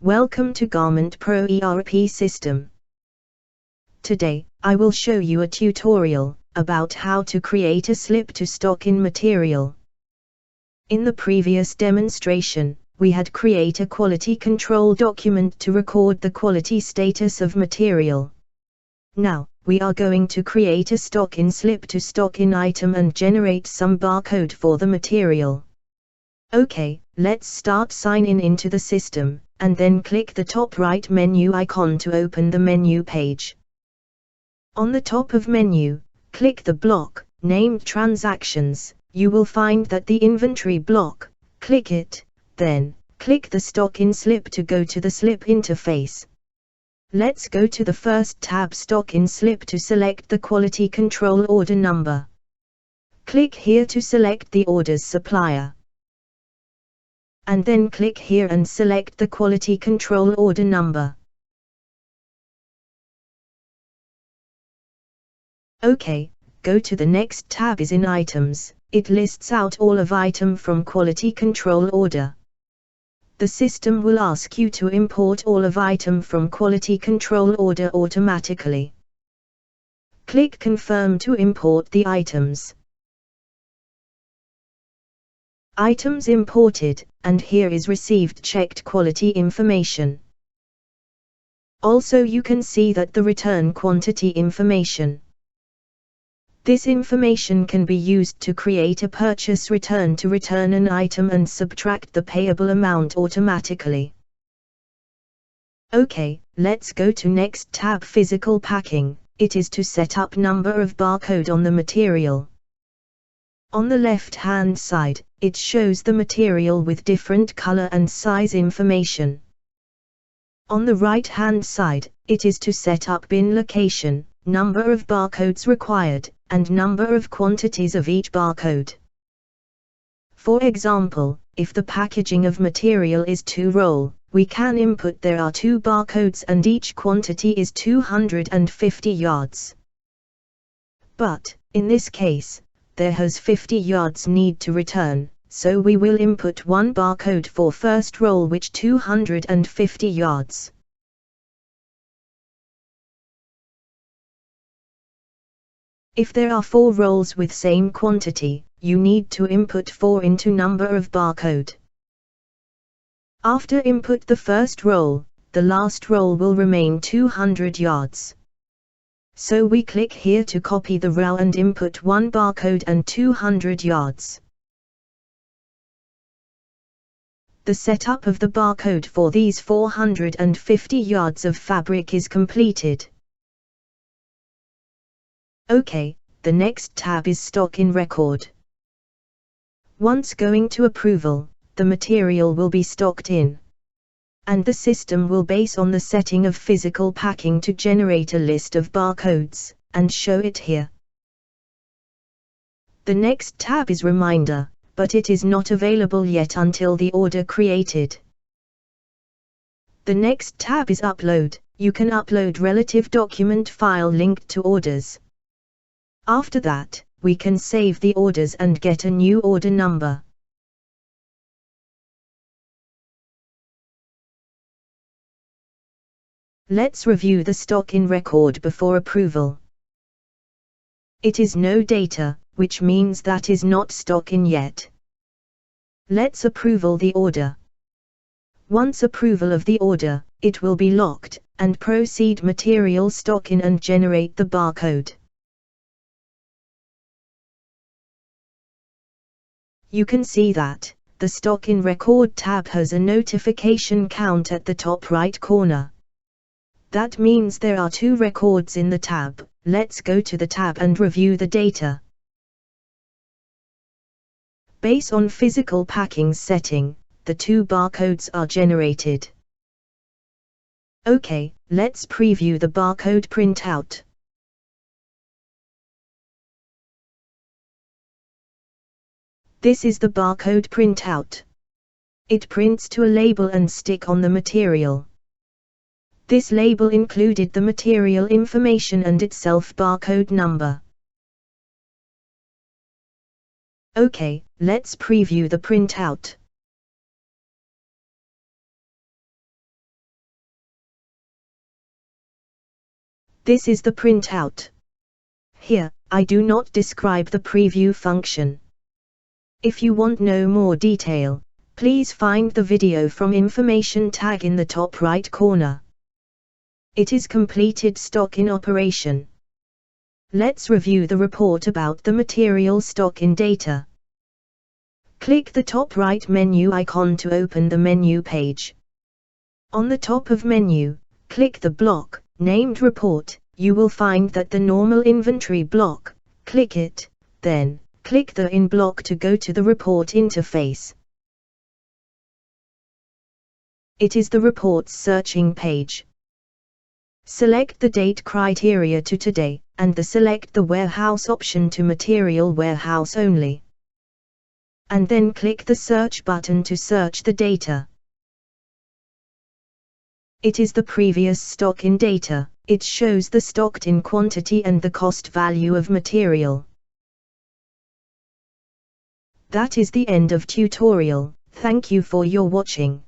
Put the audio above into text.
Welcome to Garment Pro ERP system. Today, I will show you a tutorial about how to create a slip to stock in material. In the previous demonstration, we had create a quality control document to record the quality status of material. Now, we are going to create a stock in slip to stock in item and generate some barcode for the material. Okay, let's start. Sign in into the system, and then click the top right menu icon to open the menu page. On the top of menu, click the block named Transactions. You will find that the inventory block. Click it, then click the stock in slip to go to the slip interface. Let's go to the first tab, Stock in Slip, to select the quality control order number. Click here to select the order's supplier. And then click here and select the quality control order number. OK, go to the next tab is in Items. It lists out all of item from quality control order. The system will ask you to import all of item from quality control order automatically. Click Confirm to import the items. Items imported, and here is received checked quality information. Also you can see that the return quantity information. This information can be used to create a purchase return to return an item and subtract the payable amount automatically. OK, let's go to next tab, Physical Packing. It is to set up number of barcode on the material. On the left hand side, it shows the material with different color and size information. On the right hand side, it is to set up bin location, number of barcodes required, and number of quantities of each barcode. For example, if the packaging of material is 2 roll, we can input there are 2 barcodes and each quantity is 250 yards. But, in this case, there has 50 yards need to return, so we will input 1 barcode for first roll which 250 yards. If there are 4 rolls with same quantity, you need to input 4 into number of barcode. After input the first roll, the last roll will remain 200 yards. So we click here to copy the row and input 1 barcode and 200 yards. The setup of the barcode for these 450 yards of fabric is completed. OK, the next tab is Stock in Record. Once going to approval, the material will be stocked in. And the system will base on the setting of physical packing to generate a list of barcodes, and show it here. The next tab is Reminder, but it is not available yet until the order created. The next tab is Upload. You can upload relative document file linked to orders. After that, we can save the orders and get a new order number. Let's review the stock in record before approval. It is no data, which means that is not stock in yet. Let's approval the order. Once approval of the order, it will be locked, and proceed material stock in and generate the barcode. You can see that the Stock in Record tab has a notification count at the top right corner. That means there are 2 records in the tab. Let's go to the tab and review the data. Based on physical packing setting, the 2 barcodes are generated. OK, let's preview the barcode printout. This is the barcode printout. It prints to a label and stick on the material. This label included the material information and itself barcode number. OK, let's preview the printout. This is the printout. Here, I do not describe the preview function. If you want no more detail, please find the video from information tag in the top right corner. It is completed stock in operation. Let's review the report about the material stock in data. Click the top right menu icon to open the menu page. On the top of menu, click the block named Report. You will find that the normal inventory block. Click it, then click the In block to go to the report interface. It is the report's searching page. Select the date criteria to today, and select the warehouse option to material warehouse only. And then click the search button to search the data. It is the previous stock in data. It shows the stocked in quantity and the cost value of material. That is the end of tutorial. Thank you for your watching.